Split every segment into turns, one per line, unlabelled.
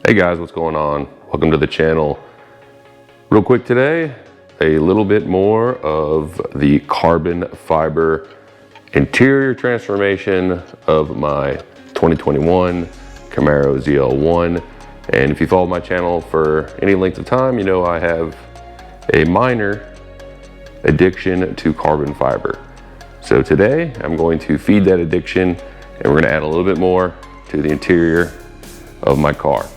Hey guys, what's going on? Welcome to the channel. Real quick today, a little bit more of the carbon fiber interior transformation of my 2021 Camaro ZL1. And if you follow my channel for any length of time, you know I have a minor addiction to carbon fiber. So today I'm going to feed that addiction and we're gonna add a little bit more to the interior of my car.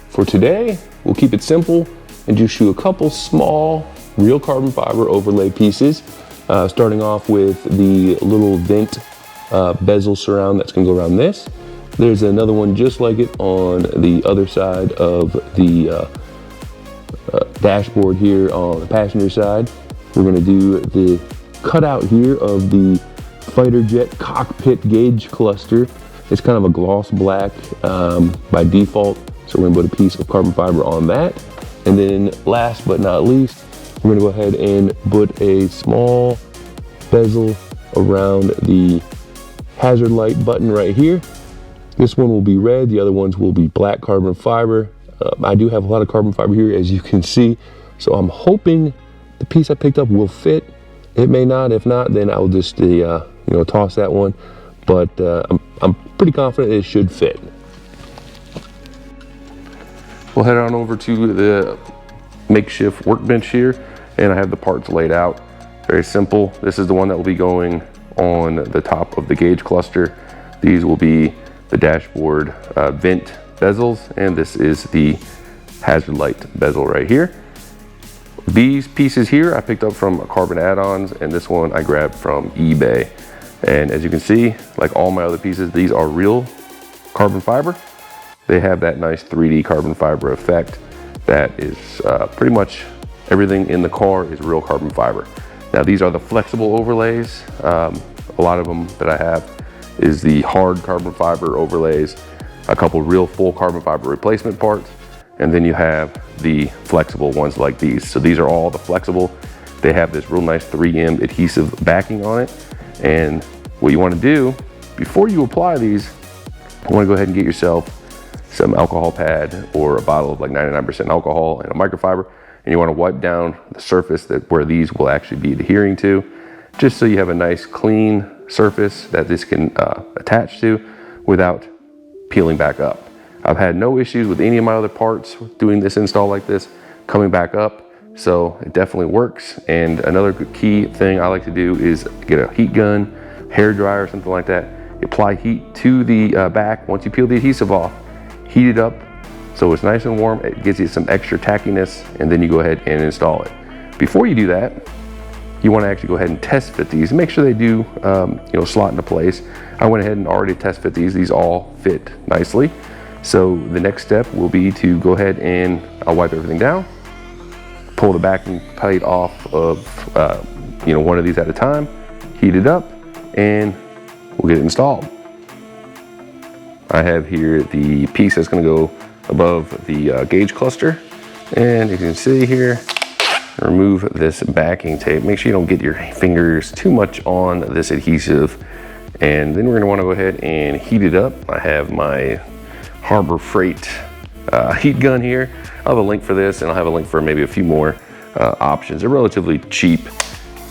For today, we'll keep it simple and just shoot a couple small real carbon fiber overlay pieces, starting off with the little vent bezel surround that's gonna go around this. There's another one just like it on the other side of the dashboard here on the passenger side. We're gonna do the cutout here of the fighter jet cockpit gauge cluster. It's kind of a gloss black by default. So we're gonna put a piece of carbon fiber on that. And then last but not least, we're gonna go ahead and put a small bezel around the hazard light button right here. This one will be red, the other ones will be black carbon fiber. I do have a lot of carbon fiber here, as you can see. So I'm hoping the piece I picked up will fit. It may not. If not, then I'll just toss that one. But I'm pretty confident it should fit. We'll head on over to the makeshift workbench here, and I have the parts laid out. Very simple. This is the one that will be going on the top of the gauge cluster. These will be the dashboard vent bezels, and this is the hazard light bezel right here. These pieces here I picked up from Carbon Addons, and this one I grabbed from eBay. And as you can see, like all my other pieces, these are real carbon fiber. They have that nice 3D carbon fiber effect. That is pretty much everything in the car is real carbon fiber. Now these are the flexible overlays. A lot of them that I have is the hard carbon fiber overlays, a couple real full carbon fiber replacement parts, and then you have the flexible ones like these. So these are all the flexible. They have this real nice 3M adhesive backing on it. And what you want to do before you apply these, you want to go ahead and get yourself some alcohol pad or a bottle of like 99% alcohol and a microfiber, and you want to wipe down the surface where these will actually be adhering to, just so you have a nice clean surface that this can attach to without peeling back up. I've had no issues with any of my other parts doing this install like this coming back up, so it definitely works. And another key thing I like to do is get a heat gun, hair dryer, something like that. Apply heat to the back. Once you peel the adhesive off, heat it up so it's nice and warm. It gives you some extra tackiness, and then you go ahead and install it. Before you do that, you want to actually go ahead and test fit these. Make sure they do slot into place. I went ahead and already test fit these. These all fit nicely. So the next step will be to go ahead and I'll wipe everything down, pull the backing plate off of one of these at a time, heat it up, and we'll get it installed. I have here the piece that's going to go above the gauge cluster, and you can see here, remove this backing tape. Make sure you don't get your fingers too much on this adhesive, and then we're going to want to go ahead and heat it up. I have my Harbor Freight heat gun here. I'll have a link for this, and I'll have a link for maybe a few more options. They're relatively cheap.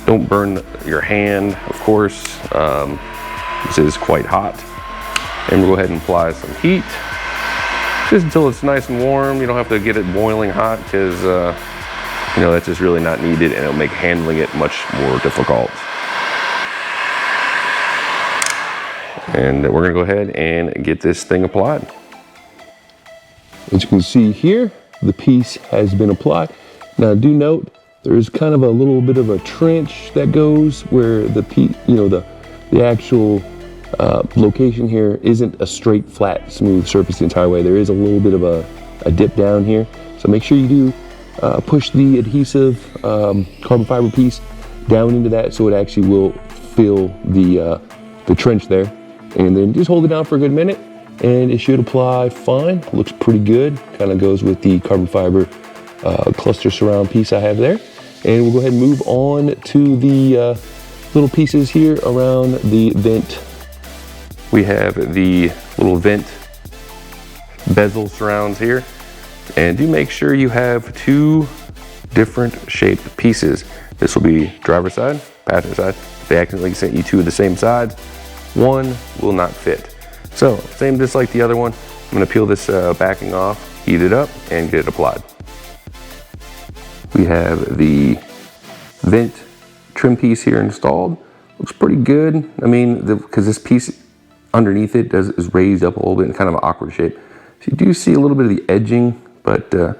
Don't burn your hand, of course. This is quite hot. And we'll go ahead and apply some heat just until it's nice and warm. You don't have to get it boiling hot because that's just really not needed, and it'll make handling it much more difficult. And we're gonna go ahead and get this thing applied. As you can see here, the piece has been applied. Now do note, there's kind of a little bit of a trench that goes where the actual location here isn't a straight, flat, smooth surface the entire way. There is a little bit of a dip down here. So make sure you do push the adhesive carbon fiber piece down into that so it actually will fill the trench there. And then just hold it down for a good minute and it should apply fine. Looks pretty good. Kind of goes with the carbon fiber cluster surround piece I have there. And we'll go ahead and move on to the little pieces here around the vent. We have the little vent bezel surrounds here. And do make sure you have 2 different shaped pieces. This will be driver's side, passenger side. If they accidentally sent you 2 of the same sides, one will not fit. So same just like the other one. I'm gonna peel this backing off, heat it up, and get it applied. We have the vent trim piece here installed. Looks pretty good. I mean, because this piece underneath it is raised up a little bit in kind of an awkward shape. So you do see a little bit of the edging, but you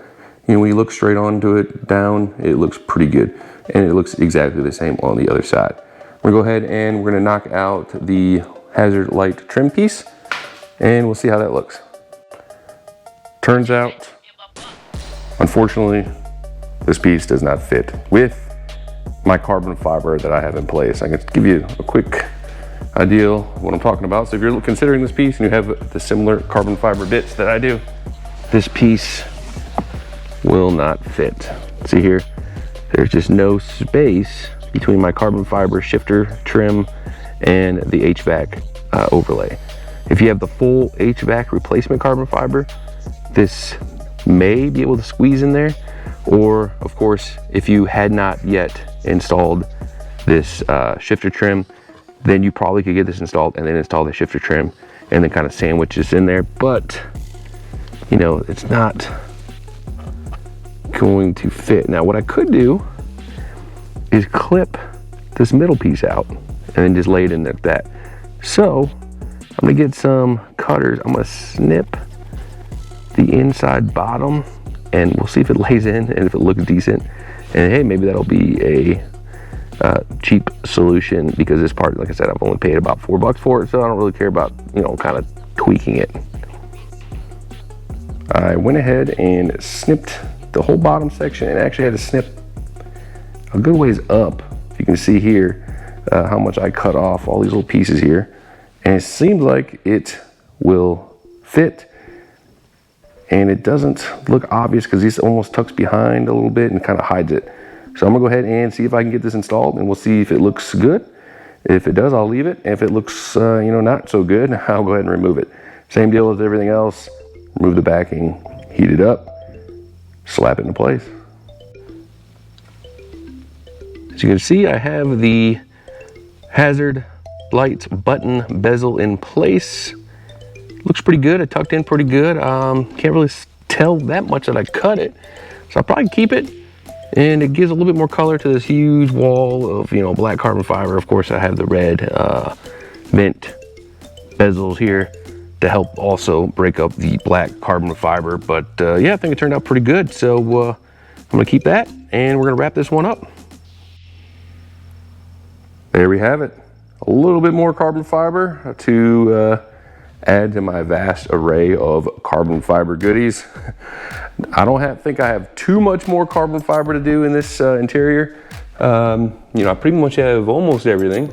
know, when you look straight onto it down, it looks pretty good. And it looks exactly the same on the other side. We're gonna go ahead and we're gonna knock out the hazard light trim piece, and we'll see how that looks. Turns out, unfortunately, this piece does not fit with my carbon fiber that I have in place. I can give you a quick idea of what I'm talking about. So if you're considering this piece and you have the similar carbon fiber bits that I do, this piece will not fit. See here, there's just no space between my carbon fiber shifter trim and the HVAC overlay. If you have the full HVAC replacement carbon fiber, this may be able to squeeze in there. Or of course, if you had not yet installed this shifter trim, then you probably could get this installed and then install the shifter trim and then kind of sandwich this in there. But you know, it's not going to fit. Now what I could do is clip this middle piece out and then just lay it in there like that. So I'm gonna get some cutters. I'm gonna snip the inside bottom and we'll see if it lays in and if it looks decent. And hey, maybe that'll be a cheap solution, because this part, like I said, I've only paid about $4 for it, so I don't really care about, you know, kind of tweaking it. I went ahead and snipped the whole bottom section, and actually had to snip a good ways up. You can see here how much I cut off all these little pieces here, and it seems like it will fit. And it doesn't look obvious because this almost tucks behind a little bit and kind of hides it. So I'm gonna go ahead and see if I can get this installed, and we'll see if it looks good. If it does, I'll leave it. If it looks, you know, not so good, I'll go ahead and remove it. Same deal as everything else. Remove the backing, heat it up, slap it into place. As you can see, I have the hazard lights button bezel in place. Looks pretty good. It tucked in pretty good. Can't really tell that much that I cut it, so I'll probably keep it. And it gives a little bit more color to this huge wall of, you know, black carbon fiber. Of course, I have the red vent bezels here to help also break up the black carbon fiber. But yeah, I think it turned out pretty good. So I'm gonna keep that, and we're gonna wrap this one up. There we have it. A little bit more carbon fiber to add to my vast array of carbon fiber goodies. I don't think I have too much more carbon fiber to do in this interior. You know, I pretty much have almost everything.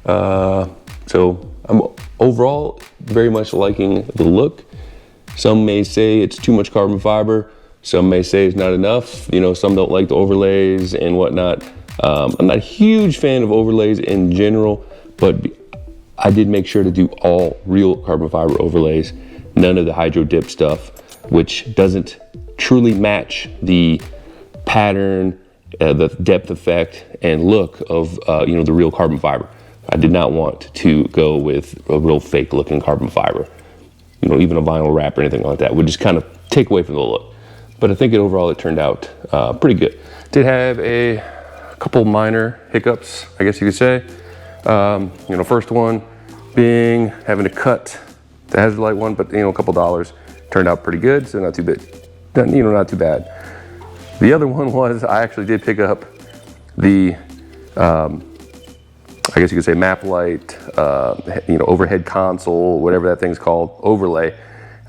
So I'm overall very much liking the look. Some may say it's too much carbon fiber. Some may say it's not enough. You know, some don't like the overlays and whatnot. I'm not a huge fan of overlays in general, but I did make sure to do all real carbon fiber overlays, none of the hydro dip stuff, which doesn't truly match the pattern, the depth effect and look of you know, the real carbon fiber. I did not want to go with a real fake looking carbon fiber. You know, even a vinyl wrap or anything like that would just kind of take away from the look. But I think overall it turned out pretty good. Did have a couple minor hiccups, I guess you could say. You know, first one being having to cut the hazard light one, but you know, a couple dollars. Turned out pretty good, so not too bad. You know, not too bad. The other one was I actually did pick up the, I guess you could say map light, you know, overhead console, whatever that thing's called, overlay.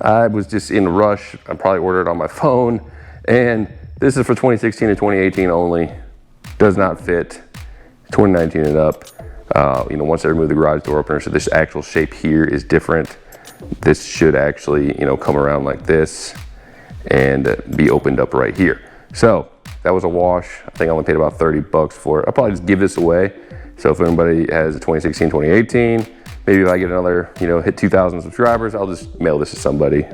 I was just in a rush. I probably ordered it on my phone, and this is for 2016 and 2018 only. Does not fit 2019 and up. You know, once I remove the garage door opener, so this actual shape here is different. This should actually, you know, come around like this and be opened up right here. So that was a wash. I think I only paid about $30 for it. I'll probably just give this away. So if anybody has a 2016, 2018, maybe if I get another, you know, hit 2,000 subscribers, I'll just mail this to somebody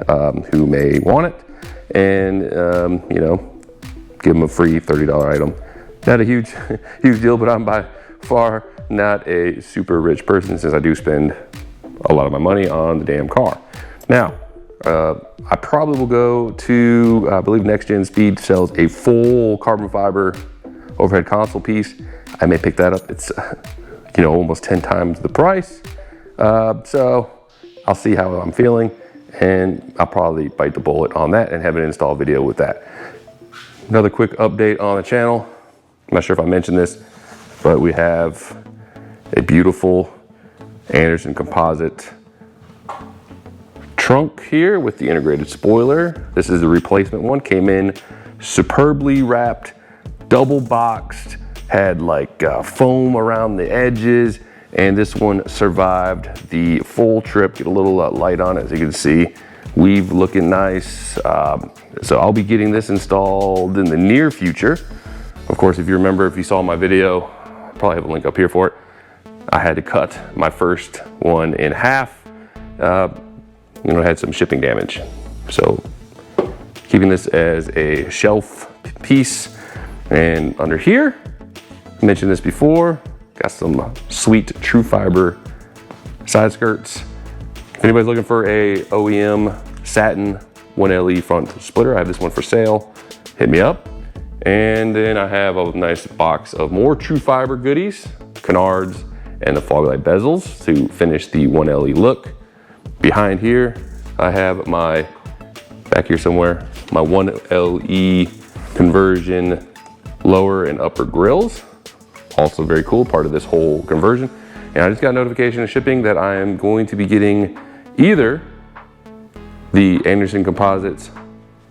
who may want it, and you know, give them a free $30 item. Not a huge deal, but I'm by far not a super rich person, since I do spend a lot of my money on the damn car. Now, I probably will go to, I believe Next Gen Speed sells a full carbon fiber overhead console piece. I may pick that up. It's, you know, almost 10 times the price. So I'll see how I'm feeling, and I'll probably bite the bullet on that and have an install video with that. Another quick update on the channel. I'm not sure if I mentioned this, but we have a beautiful Anderson composite trunk here with the integrated spoiler. This is the replacement one. Came in superbly wrapped, double boxed, had like foam around the edges, and this one survived the full trip. Get a little light on it, as you can see. Weave looking nice. So I'll be getting this installed in the near future. Of course, if you remember, if you saw my video, I probably have a link up here for it. I had to cut my first one in half. You know, it had some shipping damage. So keeping this as a shelf piece. And under here, I mentioned this before, got some sweet true fiber side skirts. If anybody's looking for a OEM satin 1LE front splitter, I have this one for sale. Hit me up. And then I have a nice box of more true fiber goodies, canards, and the fog light bezels to finish the 1LE look. Behind here, I have my, back here somewhere, my 1LE conversion lower and upper grills. Also very cool, part of this whole conversion. And I just got a notification of shipping that I am going to be getting either the Anderson Composites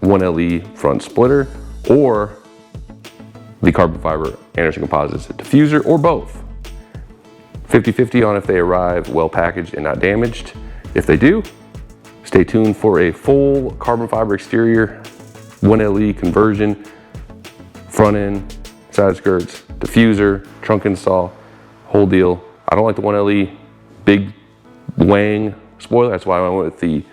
1LE front splitter or the carbon fiber Anderson Composites diffuser, or both. 50-50 on if they arrive well packaged and not damaged. If they do, stay tuned for a full carbon fiber exterior 1LE conversion, front end, side skirts, diffuser, trunk install, whole deal. I don't like the 1LE big wang spoiler. That's why I went with the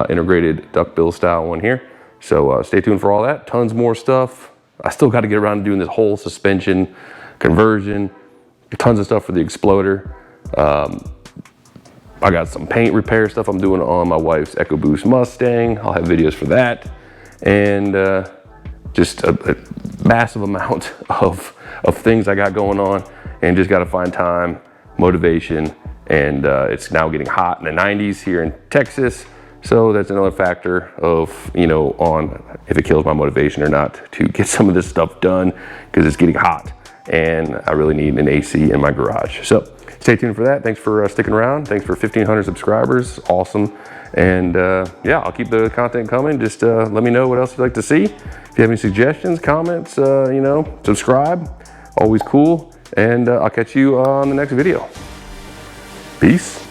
integrated duckbill style one here. So stay tuned for all that. Tons more stuff. I still got to get around to doing this whole suspension conversion. Tons of stuff for the exploder. I got some paint repair stuff I'm doing on my wife's EcoBoost Mustang. I'll have videos for that. And just a massive amount of things I got going on, and just got to find time, motivation, and it's now getting hot in the 90s here in Texas. So that's another factor of, you know, on if it kills my motivation or not to get some of this stuff done, because it's getting hot and I really need an AC in my garage. So stay tuned for that. Thanks for sticking around. Thanks for 1,500 subscribers. Awesome. And yeah, I'll keep the content coming. Just let me know what else you'd like to see. If you have any suggestions, comments, you know, subscribe. Always cool. And I'll catch you on the next video. Peace.